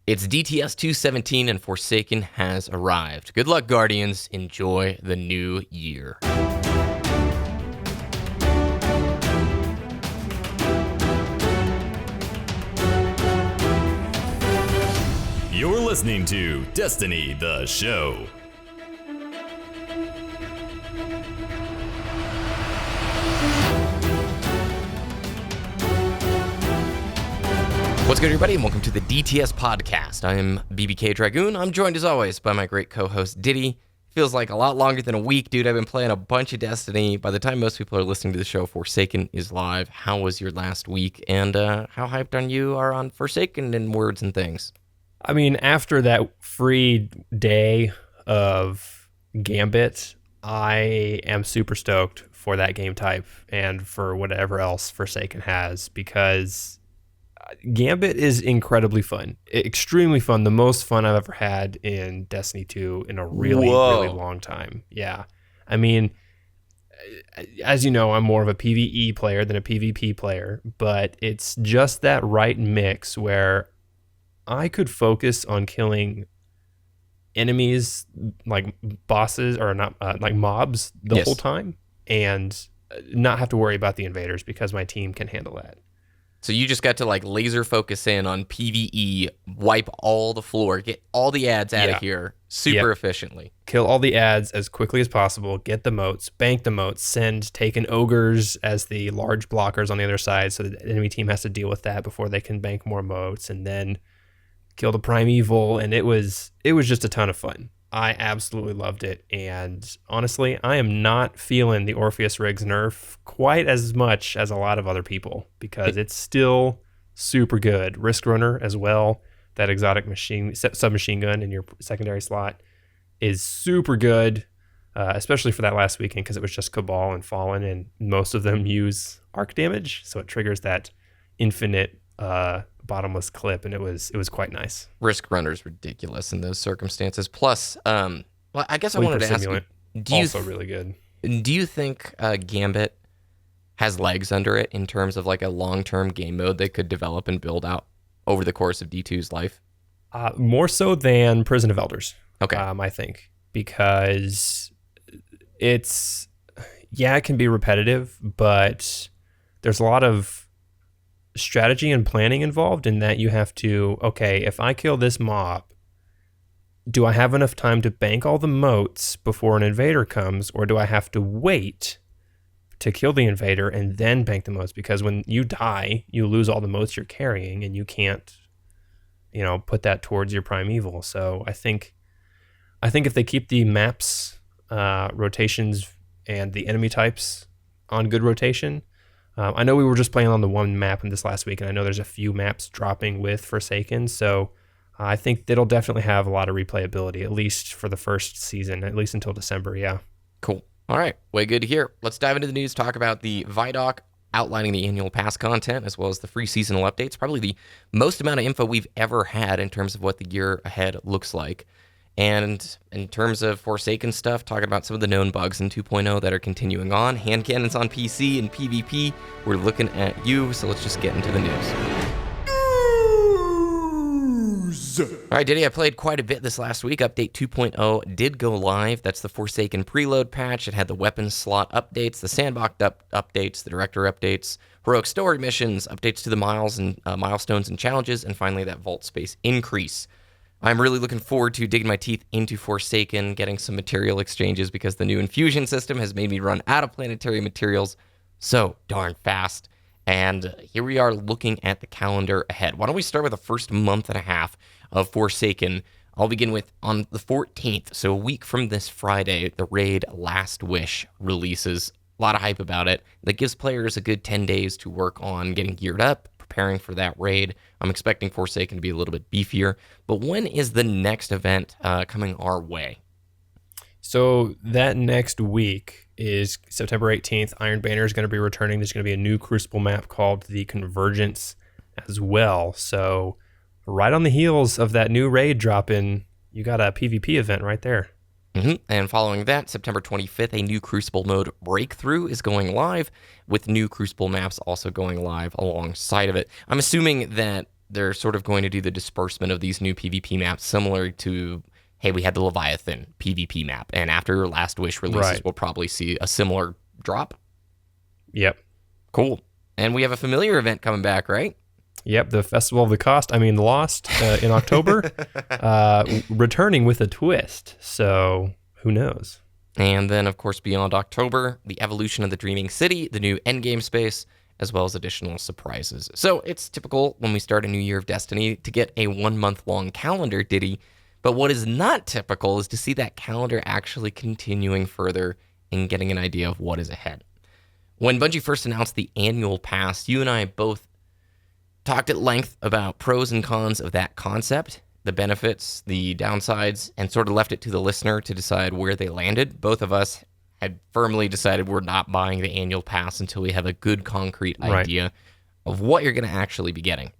It's DTS 217 and Forsaken has arrived. Good luck, Guardians. Enjoy the new year. You're listening to Destiny, the show. What's good, everybody, and welcome to the DTS podcast. I am BBKDRAGOON. I'm joined, as always, by my great co-host, Ditty. Feels like a lot longer than a week, dude. I've been playing a bunch of Destiny. By the time most people are listening to the show, Forsaken is live. How was your last week, and how hyped on you are on Forsaken in words and things? I mean, after that free day of Gambit, I am super stoked for that game type and for whatever else Forsaken has, because Gambit is incredibly fun. Extremely fun. The most fun I've ever had in Destiny 2 in a really long time. Yeah. I mean, as you know, I'm more of a PvE player than a PvP player, but it's just that right mix where I could focus on killing enemies like bosses or not like mobs the whole time and not have to worry about the invaders because my team can handle that. So you just got to like laser focus in on PvE, wipe all the floor, get all the ads out of here super efficiently. Kill all the ads as quickly as possible, get the moats, bank the moats, send taken ogres as the large blockers on the other side so the enemy team has to deal with that before they can bank more moats, and then kill the primeval, and it was just a ton of fun. I absolutely loved it, and honestly, I am not feeling the Orpheus Riggs nerf quite as much as a lot of other people because it's still super good. Risk Runner as well, that exotic submachine gun in your secondary slot is super good, especially for that last weekend because it was just Cabal and Fallen, and most of them use arc damage, so it triggers that infinite bottomless clip, and it was quite nice. Risk Runner's ridiculous in those circumstances. Plus, well, I guess I wanted to ask you, also really good. Do you think Gambit has legs under it in terms of like a long-term game mode they could develop and build out over the course of D2's life? More so than Prison of Elders. Okay. I think, because it can be repetitive, but there's a lot of strategy and planning involved in that. You have to, okay, if I kill this mob, do I have enough time to bank all the moats before an invader comes, or do I have to wait to kill the invader and then bank the moats? Because when you die, you lose all the moats you're carrying, and you can't, put that towards your primeval. So I think if they keep the maps, rotations, and the enemy types on good rotation. I know we were just playing on the one map in this last week, and I know there's a few maps dropping with Forsaken, so I think it'll definitely have a lot of replayability, at least for the first season, at least until December, yeah. Cool. All right, way good to hear. Let's dive into the news, talk about the Vidoc outlining the annual pass content, as well as the free seasonal updates, probably the most amount of info we've ever had in terms of what the year ahead looks like. And in terms of Forsaken stuff, talking about some of the known bugs in 2.0 that are continuing on. Hand cannons on PC and PvP. We're looking at you, so let's just get into the news. All right, Ditty, I played quite a bit this last week. Update 2.0 did go live. That's the Forsaken preload patch. It had the weapons slot updates, the sandbox updates, the director updates, heroic story missions, updates to the milestones and challenges, and finally that vault space increase. I'm really looking forward to digging my teeth into Forsaken, getting some material exchanges because the new infusion system has made me run out of planetary materials so darn fast. And here we are looking at the calendar ahead. Why don't we start with the first month and a half of Forsaken? I'll begin with on the 14th, so a week from this Friday, the raid Last Wish releases. A lot of hype about it. That gives players a good 10 days to work on getting geared up, preparing for that raid. I'm expecting Forsaken to be a little bit beefier. But when is the next event coming our way? So that next week is September 18th. Iron Banner is going to be returning. There's going to be a new Crucible map called the Convergence as well. So right on the heels of that new raid drop-in, you got a PvP event right there. And following that, September 25th, a new Crucible mode Breakthrough is going live, with new Crucible maps also going live alongside of it. I'm assuming that they're sort of going to do the disbursement of these new PvP maps similar to, hey, we had the Leviathan PvP map, and after Last Wish releases, we'll probably see a similar drop. Yep. Cool. And we have a familiar event coming back, right? Yep, the Festival of the Lost in October, returning with a twist. So who knows? And then, of course, beyond October, the evolution of the Dreaming City, the new endgame space, as well as additional surprises. So it's typical when we start a new year of Destiny to get a 1-month-long calendar, Ditty. But what is not typical is to see that calendar actually continuing further and getting an idea of what is ahead. When Bungie first announced the annual pass, you and I both talked at length about pros and cons of that concept, the benefits, the downsides, and sort of left it to the listener to decide where they landed. Both of us had firmly decided we're not buying the annual pass until we have a good concrete idea of what you're going to actually be getting.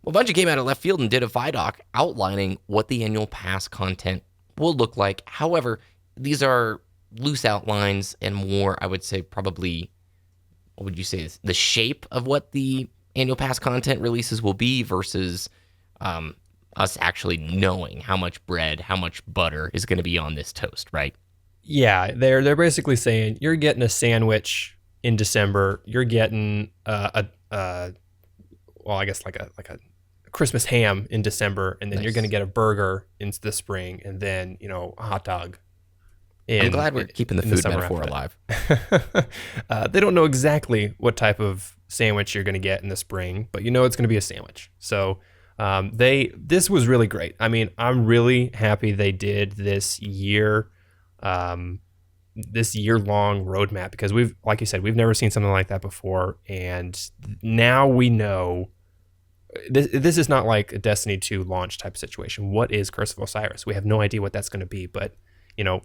Well, Bungie came out of left field and did a VIDOC outlining what the annual pass content will look like. However, these are loose outlines and more, I would say, probably, what would you say, the shape of what the annual pass content releases will be versus us actually knowing how much bread, how much butter is going to be on this toast, right? Yeah, they're basically saying you're getting a sandwich in December. You're getting I guess like a Christmas ham in December, and then you're going to get a burger in the spring, and then a hot dog. I'm glad we're keeping the food metaphor alive. They don't know exactly what type of sandwich you're going to get in the spring, but it's going to be a sandwich. So this was really great. I mean, I'm really happy they did this year-long roadmap, because like you said, we've never seen something like that before, and now we know. This is not like a Destiny 2 launch type of situation. What is Curse of Osiris? We have no idea what that's going to be, but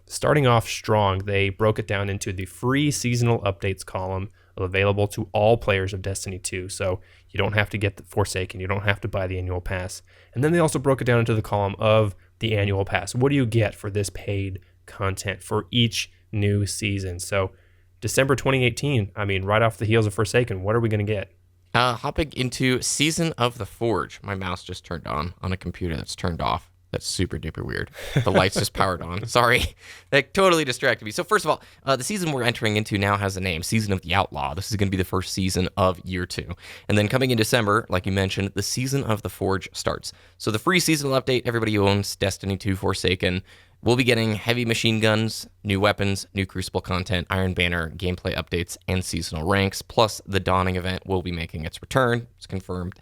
starting off strong, they broke it down into the free seasonal updates column available to all players of Destiny 2. So you don't have to get the Forsaken, you don't have to buy the annual pass. And then they also broke it down into the column of the annual pass. What do you get for this paid content for each new season? So December 2018, I mean, right off the heels of Forsaken, what are we going to get? Hopping into Season of the Forge. My mouse just turned on a computer that's turned off. That's super duper weird. The lights just powered on. Sorry. That totally distracted me. So first of all, the season we're entering into now has a name, Season of the Outlaw. This is going to be the first season of year 2. And then coming in December, like you mentioned, the Season of the Forge starts. So the free seasonal update, everybody who owns Destiny 2 Forsaken will be getting heavy machine guns, new weapons, new Crucible content, Iron Banner, gameplay updates, and seasonal ranks. Plus, the Dawning event will be making its return. It's confirmed.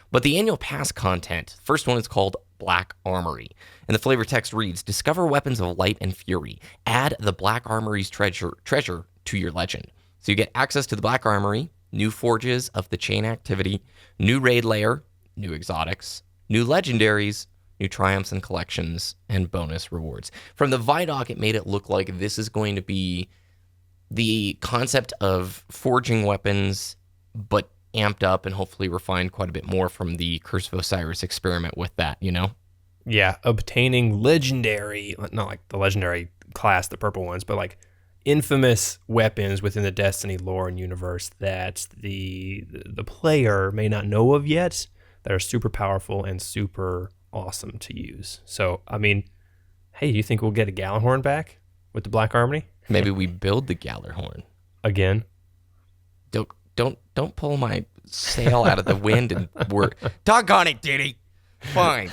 But the annual pass content, first one is called Black Armory. And the flavor text reads, discover weapons of light and fury. Add the Black Armory's treasure to your legend. So you get access to the Black Armory, new forges of the chain activity, new raid layer, new exotics, new legendaries, new triumphs and collections, and bonus rewards. From the VIDOC, it made it look like this is going to be the concept of forging weapons, but amped up and hopefully refined quite a bit more from the Curse of Osiris experiment with that, Yeah, obtaining legendary, not like the legendary class, the purple ones, but like infamous weapons within the Destiny lore and universe that the player may not know of yet, that are super powerful and super awesome to use. So, I mean, hey, do you think we'll get a Gjallarhorn back with the Black Armory? Maybe we build the Gjallarhorn. Again? Don't pull my sail out of the wind and we're... Doggone it, Ditty! Fine.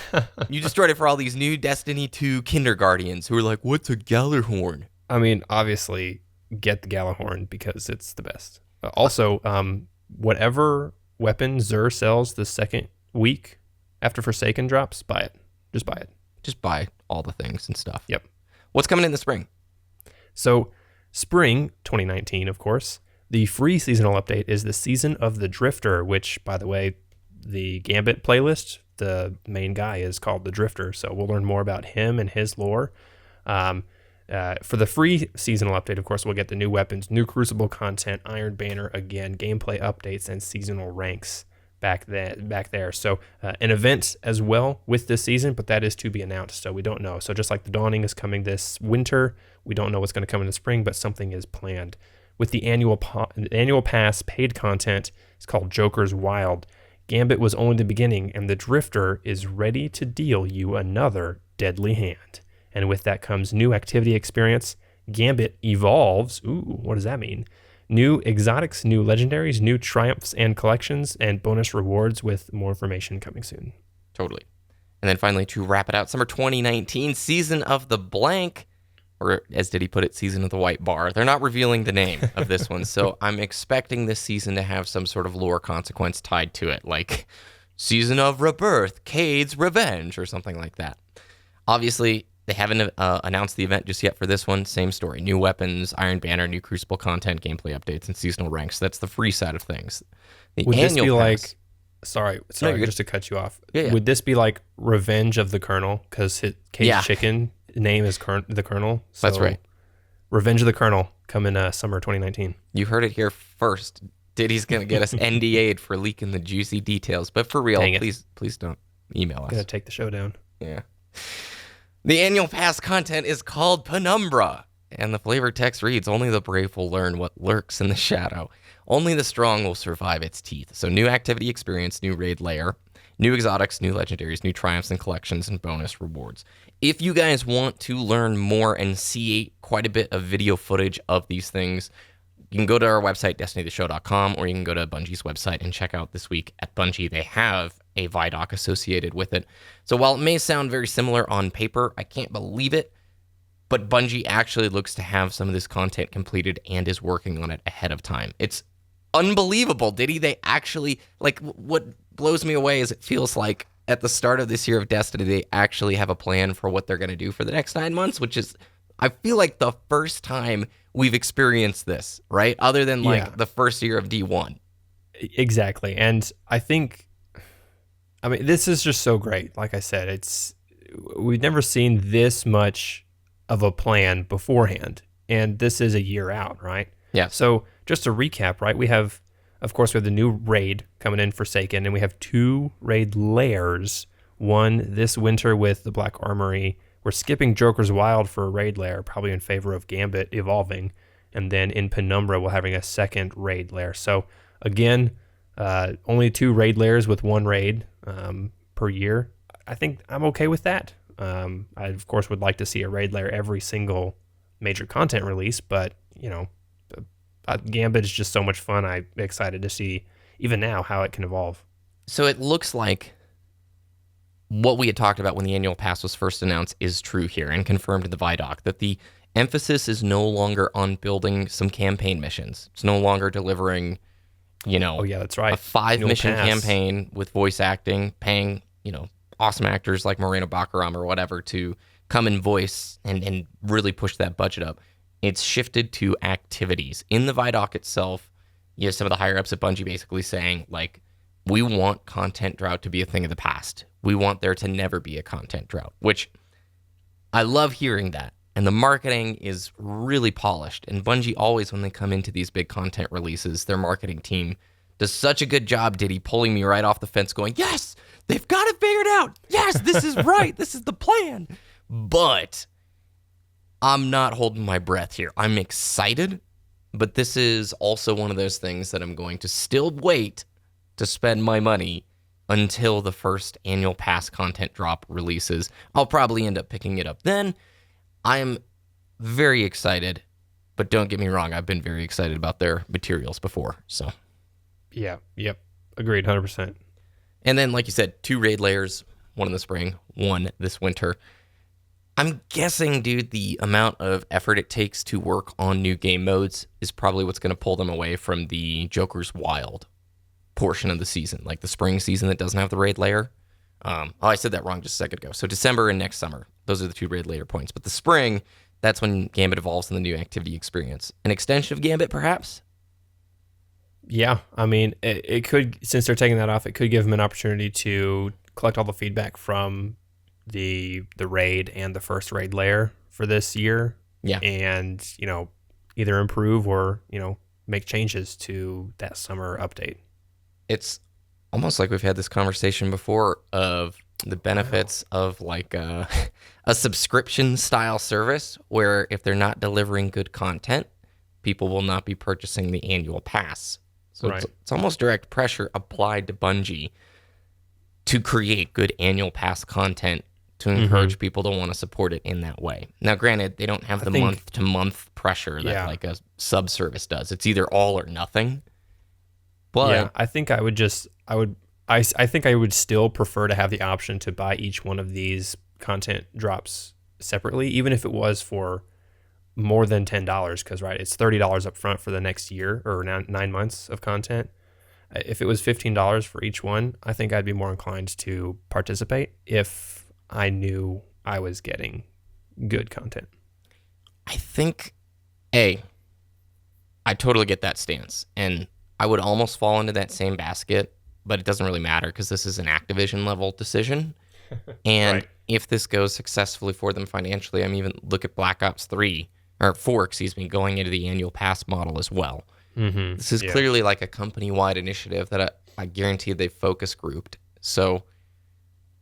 You destroyed it for all these new Destiny 2 kindergartens who are like, what's a Gjallarhorn? I mean, obviously, get the Gjallarhorn because it's the best. Also, whatever weapon Xur sells the second week after Forsaken drops, buy it. Just buy it. Just buy all the things and stuff. Yep. What's coming in the spring? So, spring 2019, of course, the free seasonal update is the Season of the Drifter, which, by the way, the Gambit playlist, the main guy is called the Drifter, so we'll learn more about him and his lore. For the free seasonal update, of course, we'll get the new weapons, new Crucible content, Iron Banner again, gameplay updates, and seasonal ranks back there. So an event as well with this season, but that is to be announced, so we don't know. So just like the Dawning is coming this winter, we don't know what's going to come in the spring, but something is planned. With the annual pass paid content, it's called Joker's Wild. Gambit was only the beginning, and the Drifter is ready to deal you another deadly hand. And with that comes new activity experience. Gambit evolves. Ooh, what does that mean? New exotics, new legendaries, new triumphs and collections, and bonus rewards with more information coming soon. Totally. And then finally, to wrap it out, summer 2019, Season of the Blank, or as Ditty put it, Season of the White Bar. They're not revealing the name of this one, so I'm expecting this season to have some sort of lore consequence tied to it, like Season of Rebirth, Cade's Revenge, or something like that. Obviously, they haven't announced the event just yet for this one. Same story. New weapons, Iron Banner, new Crucible content, gameplay updates, and seasonal ranks. That's the free side of things. The Would this be pass, like... Sorry, No, you're just to cut you off. Yeah. Would this be like Revenge of the Colonel? Because Cade's chicken name is the Colonel. So That's right. Revenge of the Colonel coming summer 2019. You heard it here first. Ditty's going to get us NDA'd for leaking the juicy details. But for real, please don't email us. Gonna take the show down. Yeah. The annual pass content is called Penumbra, and the flavor text reads, "Only the brave will learn what lurks in the shadow. Only the strong will survive its teeth." So new activity experience, new raid layer, new exotics, new legendaries, new triumphs and collections, and bonus rewards. If you guys want to learn more and see quite a bit of video footage of these things, you can go to our website, destinytheshow.com, or you can go to Bungie's website and check out this week at Bungie. They have a Vidoc associated with it. So while it may sound very similar on paper, I can't believe it, but Bungie actually looks to have some of this content completed and is working on it ahead of time. It's unbelievable, Ditty. They actually, like, what blows me away is it feels like at the start of this year of Destiny, they actually have a plan for what they're going to do for the next 9 months, which is, I feel like, the first time we've experienced this, right? Other than the first year of D1. Exactly. And I think, this is just so great. Like I said, we've never seen this much of a plan beforehand. And this is a year out, right? Yeah. So just to recap, right? We have the new raid coming in, Forsaken, and we have 2 raid lairs. One this winter with the Black Armory. We're skipping Joker's Wild for a raid lair, probably in favor of Gambit evolving. And then in Penumbra, we're having a second raid lair. So again, only 2 raid lairs with 1 raid per year. I think I'm okay with that. I, of course, would like to see a raid lair every single major content release, but, Gambit is just so much fun. I'm excited to see, even now, how it can evolve. So it looks like what we had talked about when the annual pass was first announced is true here and confirmed in the Vidoc, that the emphasis is no longer on building some campaign missions. It's no longer delivering, that's right, a 5-mission campaign with voice acting, paying, awesome actors like Moreno Baccaram or whatever to come and voice and really push that budget up. It's shifted to activities. In the Vidoc itself, you have some of the higher ups at Bungie basically saying, like, we want content drought to be a thing of the past. We want there to never be a content drought, which I love hearing that. And the marketing is really polished. And Bungie always, when they come into these big content releases, their marketing team does such a good job, Ditty, pulling me right off the fence going, yes, they've got it figured out. Yes, this is right. This is the plan. But I'm not holding my breath here. I'm excited, but this is also one of those things that I'm going to still wait to spend my money until the first annual pass content drop releases. I'll probably end up picking it up then. I am very excited, but don't get me wrong, I've been very excited about their materials before. So, yeah, yep, agreed, 100%. And then, like you said, 2 raid layers, 1 in the spring, 1 this winter. I'm guessing, dude, the amount of effort it takes to work on new game modes is probably what's going to pull them away from the Joker's Wild portion of the season, like the spring season that doesn't have the raid layer. I said that wrong just a second ago. So December and next summer, those are the 2 raid layer points. But the spring, that's when Gambit evolves in the new activity experience. An extension of Gambit, perhaps? Yeah, it could, since they're taking that off, it could give them an opportunity to collect all the feedback from the raid and the first raid layer for this year. Yeah. And, either improve or, make changes to that summer update. It's almost like we've had this conversation before of the benefits of like a subscription style service where if they're not delivering good content, people will not be purchasing the annual pass. So Right. it's almost direct pressure applied to Bungie to create good annual pass content to encourage people to want to support it in that way. Now, granted, they don't have the month-to-month pressure that like a sub-service does. It's either all or nothing. But yeah, I think I think I would still prefer to have the option to buy each one of these content drops separately, even if it was for more than $10, because it's $30 up front for the next year or 9 months of content. If it was $15 for each one, I think I'd be more inclined to participate if I knew I was getting good content. I think, I totally get that stance, and I would almost fall into that same basket, but it doesn't really matter because this is an Activision level decision. And if this goes successfully for them financially, I'm even look at Black Ops 4, going into the annual pass model as well. This is clearly like a company-wide initiative that I guarantee they've focus grouped. So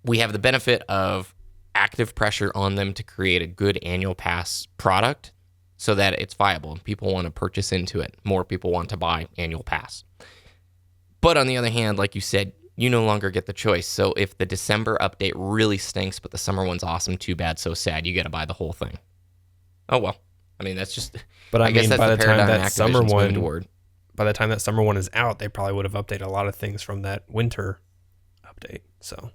we have the benefit of active pressure on them to create a good annual pass product so that it's viable and people want to purchase into it. More people want to buy annual pass. But on the other hand, like you said, you no longer get the choice. So if the December update really stinks, but the summer one's awesome, too bad, so sad, you got to buy the whole thing. Oh, well. I mean, that's just... But I guess mean, that's by the the time paradigm that summer Activision's moving one, toward. by the time that summer one is out, they probably would have updated a lot of things from that winter update. So,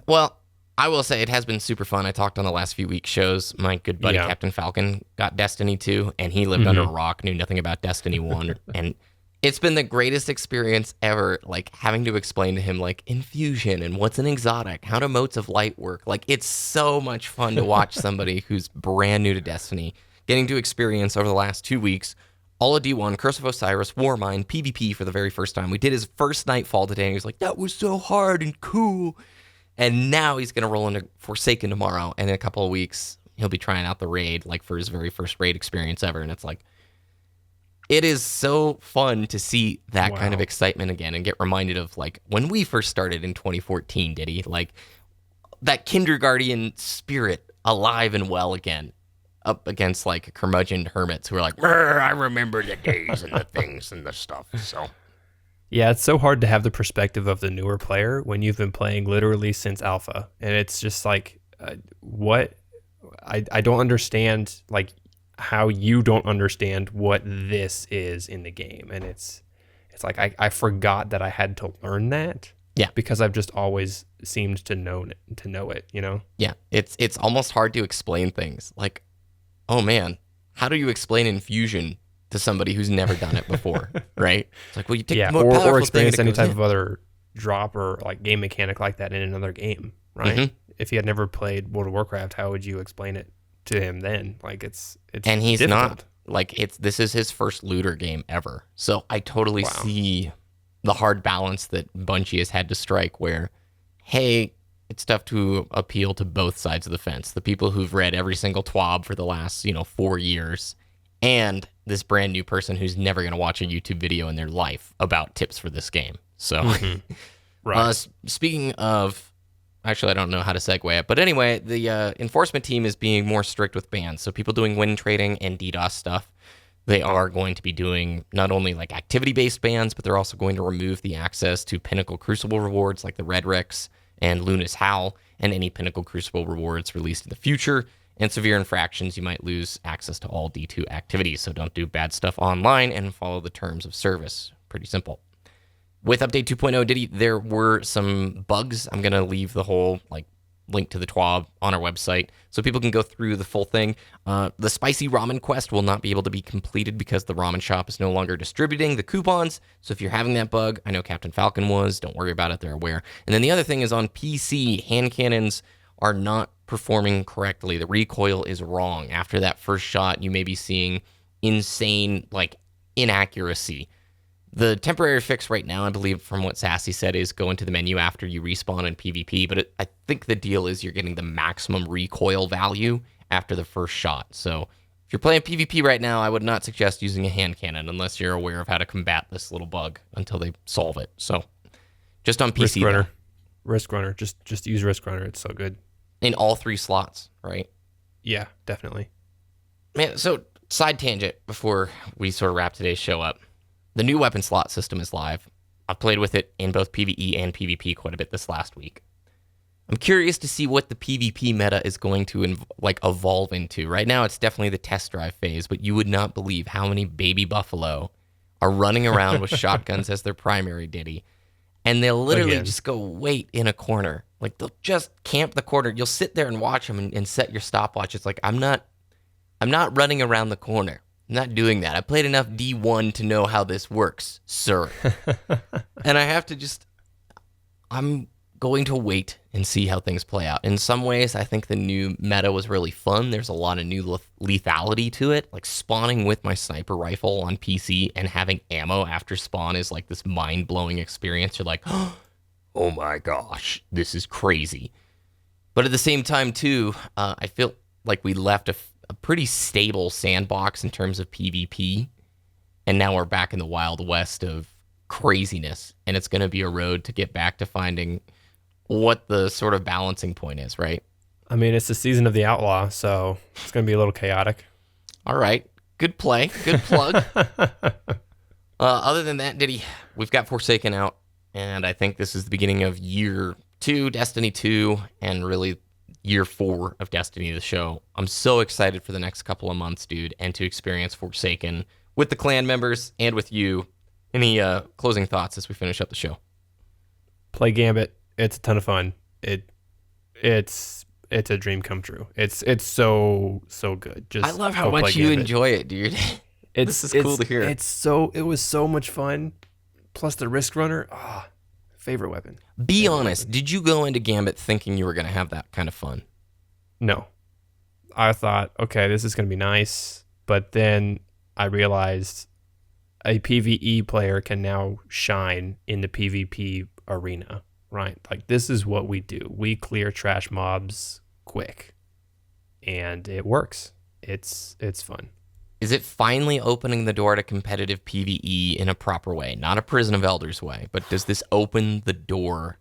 well, I will say it has been super fun. I talked on the last few weeks' shows. My good buddy Captain Falcon got Destiny 2, and he lived under a rock, knew nothing about Destiny 1, and it's been the greatest experience ever, like, having to explain to him, like, infusion and what's an exotic, how do motes of light work. Like, it's so much fun to watch somebody who's brand new to Destiny getting to experience over the last 2 weeks all of D1, Curse of Osiris, Warmind, PvP for the very first time. We did his first Nightfall today, and he was like, that was so hard and cool. And now he's going to roll into Forsaken tomorrow, and in a couple of weeks, he'll be trying out the raid, like, for his very first raid experience ever, and it's like, it is so fun to see that kind of excitement again and get reminded of, like, when we first started in 2014, Ditty, like, that kindergarten spirit alive and well again, up against, like, curmudgeon hermits who are like, I remember the days and the things and the stuff, so. Yeah, it's so hard to have the perspective of the newer player when you've been playing literally since alpha. And it's just like, what? I don't understand, like, how you don't understand what this is in the game. And it's like I forgot that I had to learn that. Yeah. Because I've just always seemed to know it, you know? Yeah. It's almost hard to explain things. Like, oh man, how do you explain infusion to somebody who's never done it before? Right? It's like, well, you take the more powerful or experience thing any type of other drop or like game mechanic like that in another game, right? If he had never played World of Warcraft, how would you explain it to him then? Like it's and he's difficult. not like this is his first looter game ever. So I totally see the hard balance that Bungie has had to strike where, hey, it's tough to appeal to both sides of the fence. The people who've read every single TWAB for the last, 4 years, and this brand new person who's never going to watch a YouTube video in their life about tips for this game. So, speaking of, actually, I don't know how to segue it, but anyway, the enforcement team is being more strict with bans. So people doing win trading and DDoS stuff, they are going to be doing not only like activity-based bans, but they're also going to remove the access to Pinnacle Crucible rewards like the Red Rex and Luna's Howl, and any Pinnacle Crucible rewards released in the future. And severe infractions, you might lose access to all D2 activities. So don't do bad stuff online and follow the terms of service. Pretty simple. With Update 2.0, Ditty, there were some bugs. I'm going to leave the whole link to the TWAB on our website so people can go through the full thing. The spicy ramen quest will not be able to be completed because the ramen shop is no longer distributing the coupons. So if you're having that bug, I know Captain Falcon was, don't worry about it, they're aware. And then the other thing is on PC, hand cannons are not performing correctly. The recoil is wrong. After that first shot, you may be seeing insane inaccuracy. The temporary fix right now, I believe from what Sassy said, is go into the menu after you respawn in PvP, but I think the deal is you're getting the maximum recoil value after the first shot. So if you're playing PvP right now, I would not suggest using a hand cannon unless you're aware of how to combat this little bug until they solve it. So just on PC. Risk Runner. Just use Risk Runner. It's so good. In all 3 slots, right? Yeah, definitely. Man, so side tangent before we sort of wrap today's show up. The new weapon slot system is live. I've played with it in both PvE and PvP quite a bit this last week. I'm curious to see what the PvP meta is going to evolve into. Right now, it's definitely the test drive phase, but you would not believe how many baby buffalo are running around with shotguns as their primary, Ditty. And they'll literally just go wait in a corner. Like, they'll just camp the corner. You'll sit there and watch them and set your stopwatch. It's like, I'm not running around the corner. I'm not doing that. I played enough D1 to know how this works, sir. And I have to I'm going to wait and see how things play out. In some ways, I think the new meta was really fun. There's a lot of new lethality to it. Like spawning with my sniper rifle on PC and having ammo after spawn is like this mind-blowing experience. You're like, oh my gosh, this is crazy. But at the same time, too, I feel like we left a pretty stable sandbox in terms of PvP. And now we're back in the Wild West of craziness. And it's going to be a road to get back to finding what the sort of balancing point is, right? I mean, it's the season of the Outlaw, so it's going to be a little chaotic. All right. Good play. Good plug. Other than that, Ditty, we've got Forsaken out, and I think this is the beginning of year 2, Destiny 2, and really year 4 of Destiny, the show. I'm so excited for the next couple of months, dude, and to experience Forsaken with the clan members and with you. Any closing thoughts as we finish up the show? Play Gambit. It's a ton of fun. It's a dream come true. It's so good. Just I love how much you enjoy it, dude. This is cool to hear. It was so much fun. Plus the Risk Runner, favorite weapon. Be honest. Did you go into Gambit thinking you were going to have that kind of fun? No. I thought, okay, this is going to be nice, but then I realized a PvE player can now shine in the PvP arena. Right, like this is what we do. We clear trash mobs quick, and it works. It's fun. Is it finally opening the door to competitive PvE in a proper way, not a Prison of Elders way? But does this open the door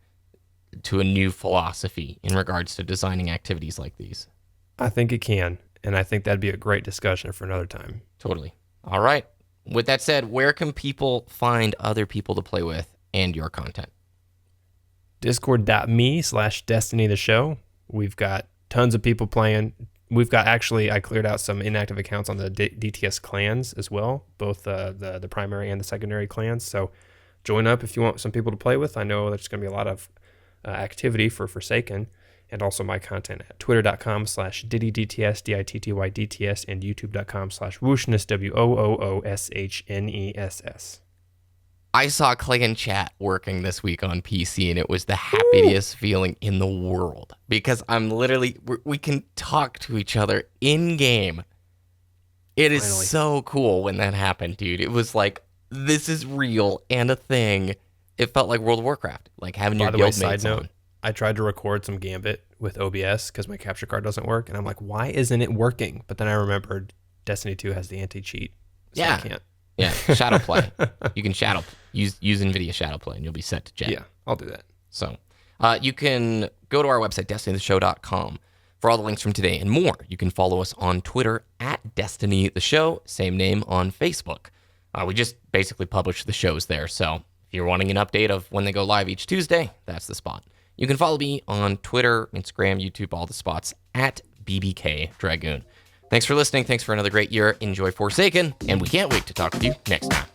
to a new philosophy in regards to designing activities like these? I think it can, and I think that'd be a great discussion for another time. Totally. All right. With that said, where can people find other people to play with and your content? Discord.me/Destiny the show. We've got tons of people playing. We've got I cleared out some inactive accounts on the DTS clans as well, both the primary and the secondary clans. So join up if you want some people to play with. I know there's going to be a lot of activity for Forsaken, and also my content at twitter.com/DittyDTS, DITTYDTS, and youtube.com/Wooshness, WOOOSHNESS. I saw Clan Chat working this week on PC, and it was the happiest feeling in the world because we can talk to each other in game. It is so cool when that happened, dude. It was like, this is real and a thing. It felt like World of Warcraft, like having your guildmates on. I tried to record some Gambit with OBS because my capture card doesn't work, and I'm like, why isn't it working? But then I remembered Destiny 2 has the anti-cheat, so I can't. Yeah, shadow play. You can use NVIDIA shadow play, and you'll be set to jet. Yeah, I'll do that. So you can go to our website, destinytheshow.com, for all the links from today and more. You can follow us on Twitter at Destiny the Show, same name on Facebook. We just basically publish the shows there, so if you're wanting an update of when they go live each Tuesday, that's the spot. You can follow me on Twitter, Instagram, YouTube, all the spots at BBKDRAGOON. Thanks for listening. Thanks for another great year. Enjoy Forsaken, and we can't wait to talk with you next time.